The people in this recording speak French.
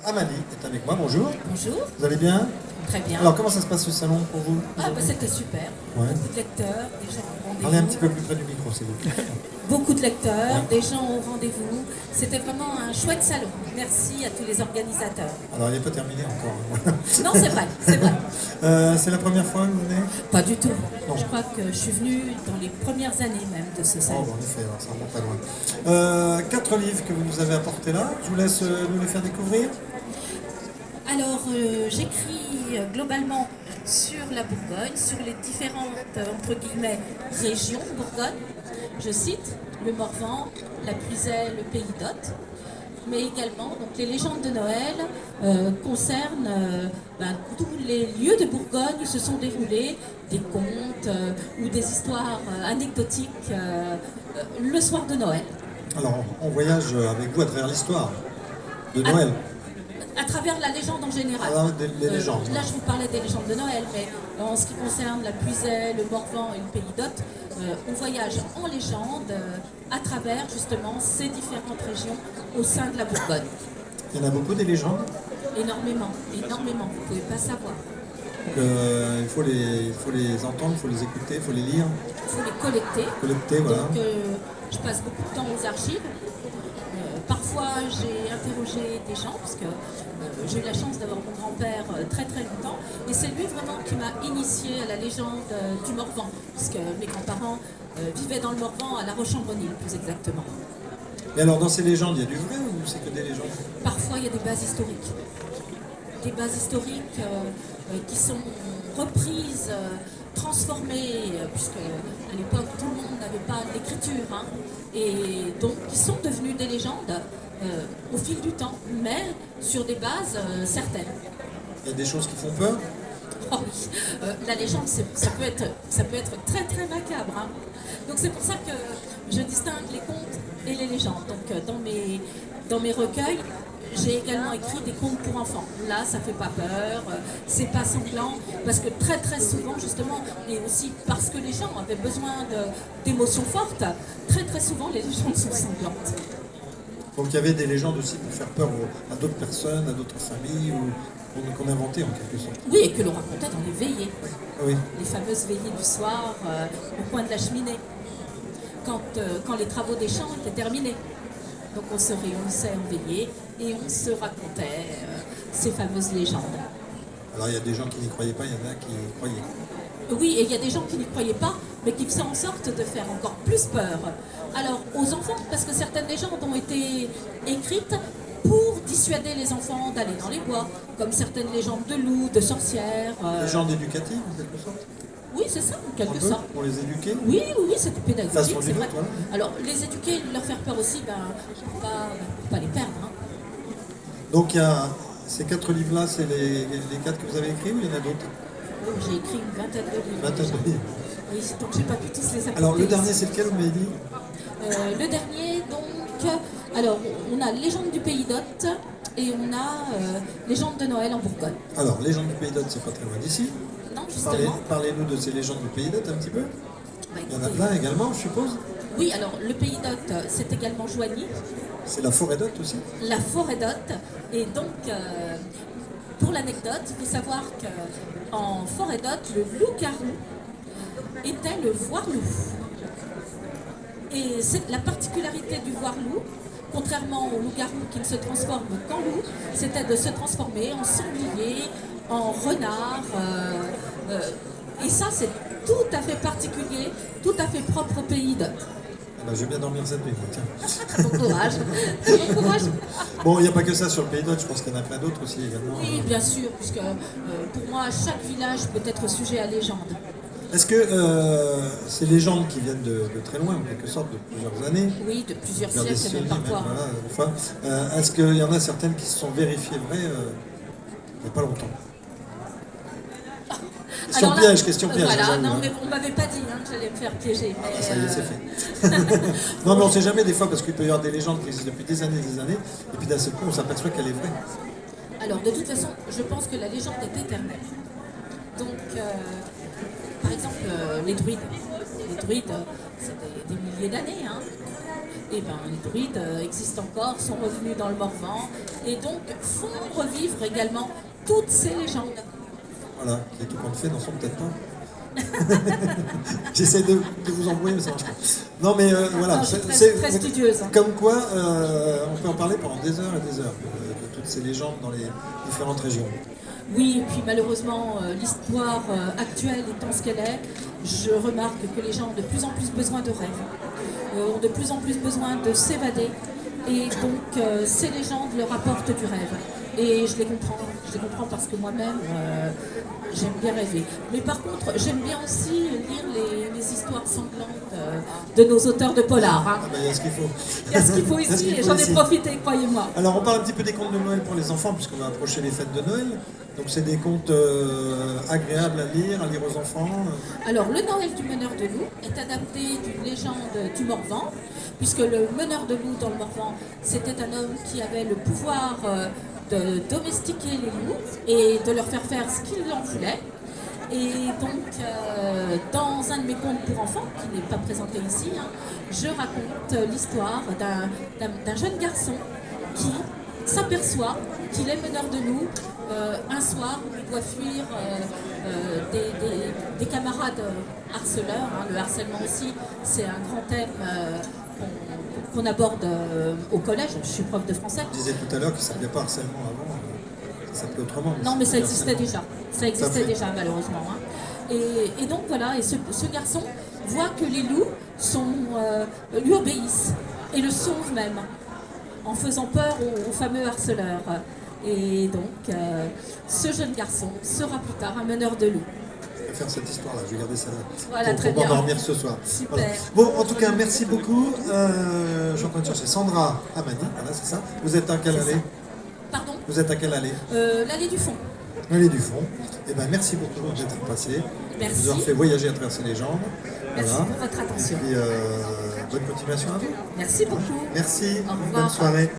Amalie est avec moi, bonjour. Bonjour, Vous allez bien? très bien. Alors comment ça se passe ce salon pour vous? C'était super. Ouais. Beaucoup de lecteurs, des gens au rendez-vous. Parlez un petit peu plus près du micro, s'il vous plaît. Beaucoup de lecteurs, des gens au rendez-vous. C'était vraiment un chouette salon. Merci à tous les organisateurs. Alors il n'est pas terminé encore. Non, c'est vrai, c'est vrai. C'est la première fois que vous venez? Pas du tout. Non. Je crois que je suis venue dans les premières années même de ce Oh, salon. en effet, alors, ça remonte pas loin. 4 livres que vous nous avez apportés là, je vous laisse nous les faire découvrir. Alors, j'écris globalement sur la Bourgogne, sur les différentes, entre guillemets, régions de Bourgogne. Je cite le Morvan, la Puisaye, le Pays d'Hôte. Mais également, donc, les légendes de Noël concernent tous les lieux de Bourgogne où se sont déroulés des contes ou des histoires anecdotiques le soir de Noël. Alors on voyage avec vous à travers l'histoire de Noël. À travers la légende en général. Alors, les légendes. Là, je vous parlais des légendes de Noël, mais en ce qui concerne la Puisaye, le Morvan et le Pays d'Hôte, on voyage en légende à travers justement ces différentes régions au sein de la Bourgogne. Il y en a beaucoup des légendes. Énormément, énormément, vous ne pouvez pas savoir. Il faut les entendre, il faut les écouter, il faut les lire, Il faut les collecter. collecter, voilà. Donc, je passe beaucoup de temps aux archives. Parfois, j'ai interrogé des gens, parce que j'ai eu la chance d'avoir mon grand-père très très longtemps, et c'est lui vraiment qui m'a initié à la légende du Morvan, puisque mes grands-parents vivaient dans le Morvan, à La Roche-en-Brenil plus exactement. Et alors dans ces légendes, il y a du vrai ou c'est que des légendes? Parfois, il y a des bases historiques. Des bases historiques qui sont reprises, transformées, puisque à l'époque, tout le monde n'avait pas l'écriture, hein, et donc qui sont devenues des légendes au fil du temps, mais sur des bases certaines. Il y a des choses qui font peur? Oh oui, la légende, ça peut être très très macabre, hein. Donc c'est pour ça que je distingue les contes et les légendes. Donc dans mes recueils, j'ai également écrit des contes pour enfants. Là, ça fait pas peur, c'est pas sanglant, parce que très très souvent justement, et aussi parce que les gens avaient besoin d'émotions fortes, très très souvent les légendes sont sanglantes. Donc il y avait des légendes aussi pour faire peur à d'autres personnes, à d'autres familles, ou qu'on inventait en quelque sorte. Oui, et que l'on racontait dans les veillées. Ah oui. Les fameuses veillées du soir au coin de la cheminée, quand les travaux des champs étaient terminés. Donc on se réunissait en veillée et on se racontait ces fameuses légendes. Alors il y a des gens qui n'y croyaient pas, il y en a qui y croyaient. Oui, et il y a des gens qui n'y croyaient pas, mais qui faisaient en sorte de faire encore plus peur. Alors aux enfants, parce que certaines légendes ont été écrites pour dissuader les enfants d'aller dans les bois, comme certaines légendes de loups, de sorcières. Légendes éducatives en quelque sorte? Oui, c'est ça, en Un quelque peu, sorte. pour les éduquer? Oui, c'était pédagogique, Façon c'est d'une vrai. autre, voilà. Alors, les éduquer, leur faire peur aussi, pour pas les perdre, hein. Donc il y a ces 4 livres-là, c'est les 4 que vous avez écrits ou il y en a d'autres? J'ai écrit une vingtaine de livres. Vingtaine de livres. Oui, donc j'ai pas pu tous les apporter. Alors le dernier c'est lequel vous m'avez dit? Le dernier, donc, alors, on a Légende du Pays d'Hôte et on a Légende de Noël en Bourgogne. Alors, Légende du Pays d'Hôte, c'est pas très loin d'ici. Non, justement. Parlez-nous de ces légendes du Pays d'Hôte un petit peu. Bah, Il y en a écoutez, plein également, je suppose. oui, alors, le Pays d'Hôte, c'est également Joigny, C'est la forêt d'Hôte aussi. la forêt d'Hôte. Et donc, pour l'anecdote, il faut savoir qu'en forêt d'Hôte, le loup-garou était le voir-loup. Et c'est la particularité du voir-loup, contrairement au loup-garou qui ne se transforme qu'en loup, c'était de se transformer en sanglier, en renard. Et ça, c'est tout à fait particulier, tout à fait propre au Pays d'Hôte. Eh ben, je vais bien dormir cette nuit, moi, tiens. Bon courage. Bon courage. Bon, il n'y a pas que ça sur le Pays d'Hôte, je pense qu'il y en a plein d'autres aussi également. Oui, bien sûr, puisque pour moi, chaque village peut être sujet à légende. Est-ce que ces légendes qui viennent de très loin, en quelque sorte, de plusieurs années, Oui, de plusieurs vers des siècles, même siècles, parfois. voilà, des fois, est-ce qu'il y en a certaines qui se sont vérifiées vraies il n'y a pas longtemps? Question Alors là, piège, question piège. Voilà, j'avoue, non, hein. mais on m'avait pas dit que j'allais me faire piéger. Ah, Mais, ça y est, c'est fait. Non, mais on ne sait jamais des fois, parce qu'il peut y avoir des légendes qui existent depuis des années, et puis d'un seul coup, on s'aperçoit qu'elle est vraie. Alors, de toute façon, je pense que la légende est éternelle. Donc, par exemple, les druides. Les druides, c'est des milliers d'années, hein. et ben, les druides existent encore, sont revenus dans le Morvan, et donc font revivre également toutes ces légendes. Voilà, qui est tout compte fait, n'en sont peut-être pas. J'essaie de vous embrouiller, mais ça marche pas. Non, mais voilà. Non, je suis très studieuse. Comme quoi, on peut en parler pendant des heures et des heures de toutes ces légendes dans les différentes régions. Oui, et puis malheureusement, l'histoire actuelle étant ce qu'elle est, je remarque que les gens ont de plus en plus besoin de rêves, ont de plus en plus besoin de s'évader, et donc ces légendes leur apportent du rêve. Et je les comprends parce que moi-même, j'aime bien rêver. Mais par contre, j'aime bien aussi lire les histoires sanglantes de nos auteurs de polar. Hein. Ah ben, il y a ce qu'il faut. Il y a ce qu'il faut Il y a ce ici, qu'il et faut j'en ai ici. profité, croyez-moi. Alors, on parle un petit peu des contes de Noël pour les enfants, puisqu'on va approcher les fêtes de Noël. Donc, c'est des contes agréables à lire aux enfants. Alors, le Noël du meneur de loup est adapté d'une légende du Morvan, puisque le meneur de loup dans le Morvan, c'était un homme qui avait le pouvoir de domestiquer les loups et de leur faire ce qu'il en voulait. Et donc, dans un de mes contes pour enfants, qui n'est pas présenté ici, hein, je raconte l'histoire d'un jeune garçon qui s'aperçoit qu'il est meneur de loup un soir où il doit fuir des camarades harceleurs. Hein. Le harcèlement aussi, c'est un grand thème qu'on aborde au collège. Je suis prof de français. Je disais tout à l'heure qu'il ne s'appelait pas harcèlement avant, ça s'appelait autrement. Non, mais ça existait harcèlement. déjà. Ça existait déjà, malheureusement. Hein. Et donc voilà, et ce garçon voit que les loups lui obéissent et le sauvent même, en faisant peur aux fameux harceleurs. Et donc, ce jeune garçon sera plus tard un meneur de loups. Je vais faire cette histoire-là, je vais garder ça Voilà, très pour bien. m'endormir ce soir. Super. Voilà. Bon, en tout cas, merci beaucoup. Je suis en train de chercher Sandra Amani, voilà, c'est ça. Vous êtes à quelle allée? Pardon? Vous êtes à quelle allée? L'allée du fond. L'allée du fond. Eh ben, merci beaucoup d'être passé. Merci. Vous avez fait voyager à travers ces légendes. Merci Voilà. pour votre attention. Et puis, bonne continuation à vous. Merci beaucoup. Merci. Au revoir. Bonne soirée.